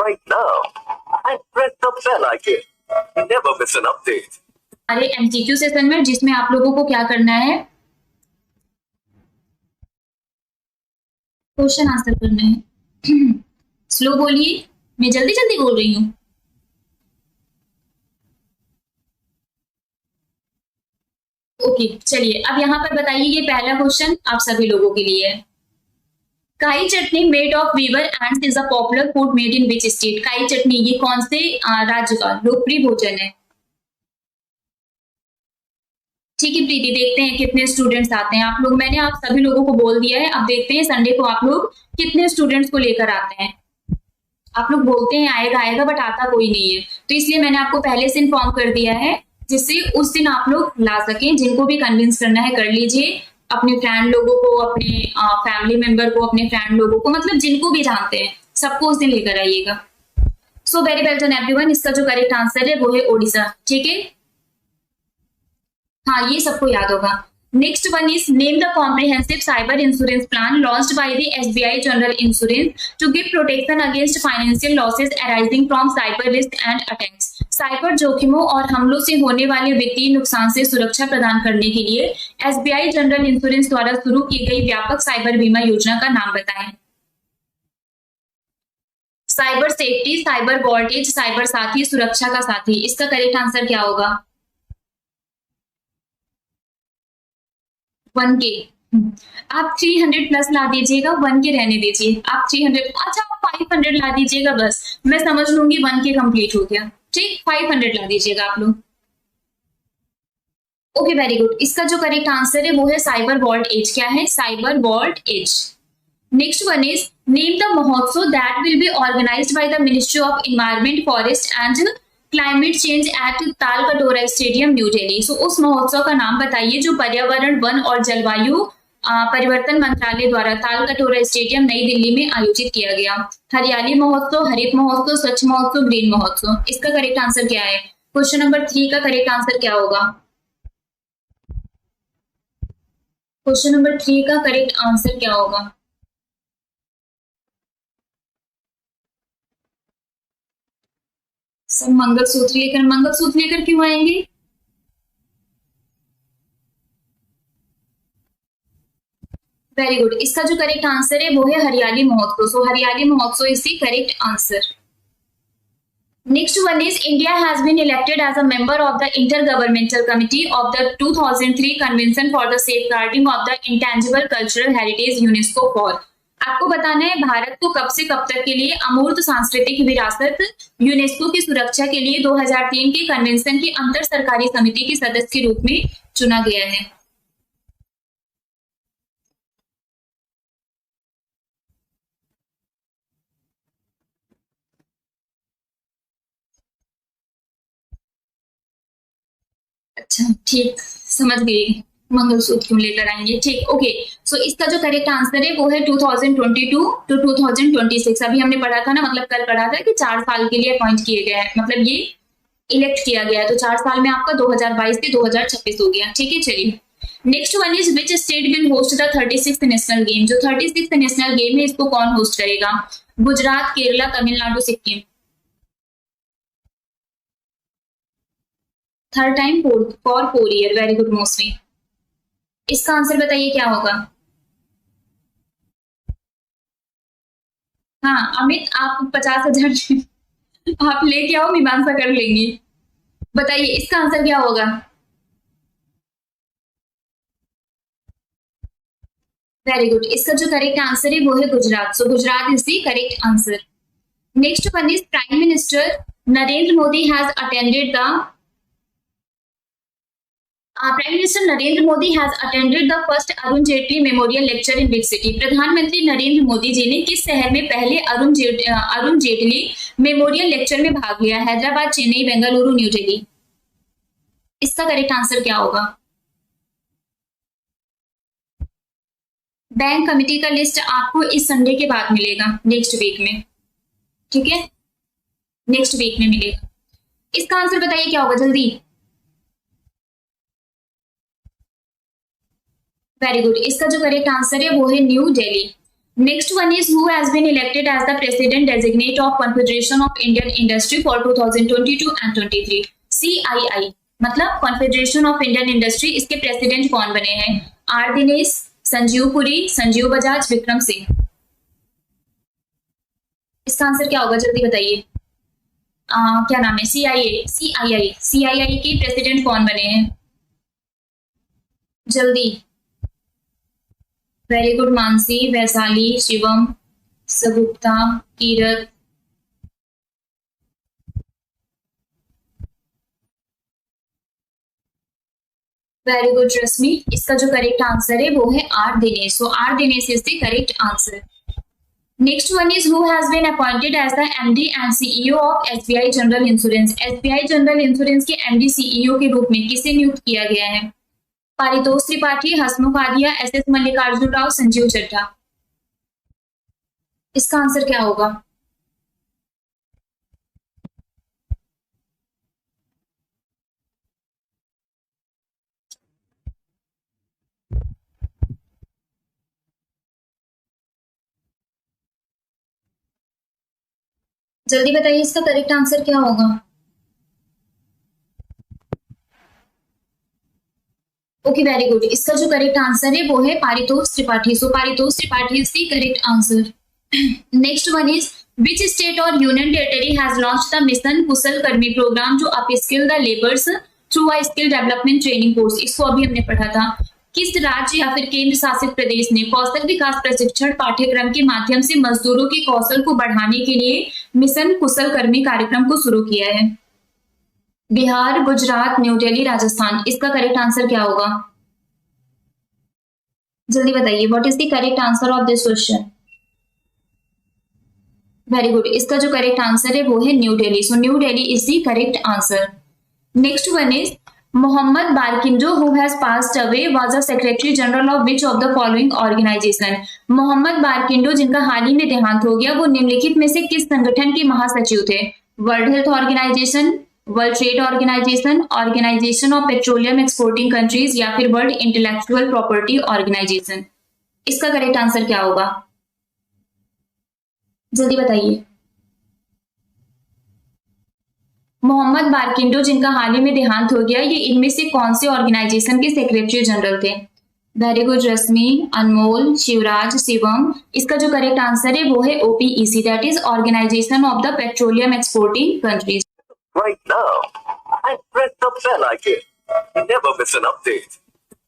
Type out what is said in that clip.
right now and press the bell icon. Never miss an update. अरे MCQ session में जिसमें आप लोगों को क्या करना है, क्वेश्चन आंसर करना है। स्लो बोलिए, मैं जल्दी जल्दी बोल रही हूँ। ओके चलिए, अब यहाँ पर बताइए, ये पहला क्वेश्चन आप सभी लोगों के लिए है। Kai chutney made of weaver ants is a popular food made in which state? Kai chutney ये कौन से राज्य का लोकप्रिय भोजन है? ठीक है प्रीति, देखते हैं कितने स्टूडेंट्स आते हैं आप लोग। मैंने आप सभी लोगों को बोल दिया है, अब देखते हैं संडे को आप लोग कितने स्टूडेंट्स को लेकर आते हैं। आप लोग बोलते हैं आएगा आएगा, बट आता कोई नहीं है, तो इसलिए मैंने आपको पहले से इन्फॉर्म कर दिया है, जिससे उस दिन आप लोग ला सकें। जिनको भी कन्विंस करना है कर लीजिए, अपने फ्रेंड लोगों को, अपने फैमिली मेंबर को, अपने फ्रेंड लोगों को, मतलब जिनको भी जानते हैं सबको उस दिन लेकर आइएगा। So very well done everyone. इसका जो करेक्ट आंसर है वो है ओडिशा। ठीक है, हाँ ये सबको याद होगा। Next one is name the comprehensive cyber insurance plan launched by the SBI general insurance to give protection against financial losses arising from cyber risk and attacks. Cyber जोखिमों और हमलों से होने वाले वित्तीय नुकसान से सुरक्षा प्रदान करने के लिए एसबीआई जनरल इंश्योरेंस द्वारा शुरू की गई व्यापक साइबर बीमा योजना का नाम बताएं। Cyber safety, cyber voltage, cyber साथी, सुरक्षा का साथी। इसका करेक्ट आंसर क्या होगा? 1K। आप 300 प्लस ला दीजिएगा, 1K रहने दीजिए। आप 300, अच्छा आप 500 ला दीजिएगा, बस मैं समझ लूंगी 1K कंप्लीट हो गया। ठीक, 500 ला दीजिएगा आप लोग। Okay very good. इसका जो करेक्ट आंसर है वो है साइबर वॉल्ट एज। क्या है? Cyber vault age. Next one is name the mahotsav that will be organised by the ministry of environment, forest and climate change at Talkatora stadium, New Delhi. So उस महोत्सव का नाम बताइए जो पर्यावरण, वन और जलवायु परिवर्तन मंत्रालय द्वारा तालकटोरा स्टेडियम नई दिल्ली में आयोजित किया गया। हरियाली महोत्सव, हरित महोत्सव, स्वच्छ महोत्सव, ग्रीन महोत्सव। इसका करेक्ट आंसर क्या है? क्वेश्चन नंबर 3 का करेक्ट आंसर क्या होगा? क्वेश्चन नंबर 3 का करेक्ट आंसर क्या होगा? सब मंगलसूत्र लेकर क्यों आएंगे? Very good. इसका जो करेक्ट आंसर है वो है हरियाली महोत्सव। सो हरियाली महोत्सव is the correct answer. Next one is India has been elected as a member of the Intergovernmental Committee of the 2003 Convention for the Safeguarding of the Intangible Cultural Heritage UNESCO for। आपको बताना है भारत को कब से कब तक के लिए अमूर्त सांस्कृतिक विरासत यूनेस्को की सुरक्षा के लिए 2003 के कन्वेंशन की अंतर सरकारी समिति के सदस्य के रूप में चुना गया है। अच्छा ठीक, समझ गई मंगलसूत्र क्यों लेकर आएंगे। ठीक, ओके। सो इसका जो करेक्ट आंसर है वो है 2022 टू 2026। अभी हमने पढ़ा था ना, मतलब कल पढ़ा था कि 4 साल के लिए अपॉइंट किए गए हैं, मतलब ये इलेक्ट किया गया है, तो 4 साल में आपका 2022 से 2026 हो गया। ठीक है, चलिए next one is which state will host the 36th national game. जो 36th नेशनल गेम है इसको कौन होस्ट करेगा? Gujarat, Kerala, Tamil Nadu, Sikkim. Third time for 4 year. Very good मौसमी। इसका आंसर बताइए क्या होगा? हाँ अमित, आप 50,000 आप लेके आओ, मीमांसा कर लेंगी। बताइए इसका आंसर क्या होगा? Very good. इसका जो करेक्ट आंसर है वो है Gujarat. So Gujarat is the correct answer. Next one is prime minister Narendra Modi has attended the Prime Minister Narendra Modi has attended the first Arun Jaitley memorial lecture in which city. प्रधानमंत्री नरेंद्र मोदी जी ने किस शहर में पहले अरुण जेटली मेमोरियल लेक्चर में भाग लिया? हैदराबाद, चेन्नई, बेंगलुरु, न्यू दिल्ली। इसका करेक्ट आंसर क्या होगा? बैंक कमेटी का लिस्ट आपको इस संडे के बाद मिलेगा, नेक्स्ट वीक में। ठीक है, नेक्स्ट वीक में मिलेगा। इसका आंसर बताइए क्या होगा जल्दी। Very good. इसका जो करेक्ट आंसर है वो है New Delhi. Next one is who has been elected as the president designate of Confederation of Indian Industry for 2022 and 23. CII मतलब कॉन्फेडरेशन ऑफ इंडियन इंडस्ट्री, इसके प्रेसिडेंट कौन बने हैं? आर दिनेश, संजीव पुरी, संजीव बजाज, विक्रम सिंह। इसका आंसर क्या होगा जल्दी बताइए। क्या नाम है? सीआईआई के प्रेसिडेंट कौन बने हैं? जल्दी। Very good Mansi, Vaishali, Shivam, Sagupta, Kirat. Very good Rashmi. इसका जो करेक्ट आंसर है वो है R Dinesh. So R Dinesh is the correct answer. Next one is who has been appointed as the MD and CEO of SBI general insurance. SBI general insurance के MD CEO के रूप में किसे नियुक्त किया गया है? पारितोष त्रिपाठी, हसमुख आदिया, एसएस मल्लिकार्जुन राव, संजीव चड्ढा। इसका आंसर क्या होगा? जल्दी बताइए इसका करेक्ट आंसर क्या होगा। Okay very good. इसका जो करेक्ट आंसर है वो है Paritosh Tripathi. So Paritosh Tripathi is the correct answer. Next one is which state और union territory has launched the mission Kushal Karmi program जो upskill the labours through a skill development training course. इसको अभी हमने पढ़ा था। किस राज्य या फिर केंद्र शासित प्रदेश ने कौशल विकास प्रशिक्षण पाठ्यक्रम के माध्यम से मजदूरों के कौशल को बढ़ाने के लिए मिशन कुशल कर्मी कार्यक्रम को शुरू किया है? बिहार, गुजरात, न्यू दिल्ली, राजस्थान। इसका करेक्ट आंसर क्या होगा? जल्दी बताइए। What is the correct answer of this question? Very good. इसका जो करेक्ट आंसर है वो है New Delhi. So New Delhi is the correct answer. Next one is Mohammad Barkindo who has passed away was the secretary general of which of the following organisation. Mohammad Barkindo जिनका हाल ही में देहांत हो गया वो निम्नलिखित में से किस संगठन के महासचिव थे? World health organisation, world trade organisation, organisation of petroleum exporting countries या फिर वर्ल्ड इंटेलेक्चुअल प्रॉपर्टी ऑर्गेनाइजेशन। इसका करेक्ट आंसर क्या होगा? जल्दी बताइए। मोहम्मद बारकिंडो जिनका हाल ही में देहांत हो गया ये इनमें से कौन से ऑर्गेनाइजेशन के सेक्रेटरी जनरल थे? Very good Rashmi, Anmol, Shivraj, Shivam. इसका जो करेक्ट आंसर है वो है OPEC, that is organisation of the petroleum exporting countries. Right now, and press the bell icon. Never miss an update.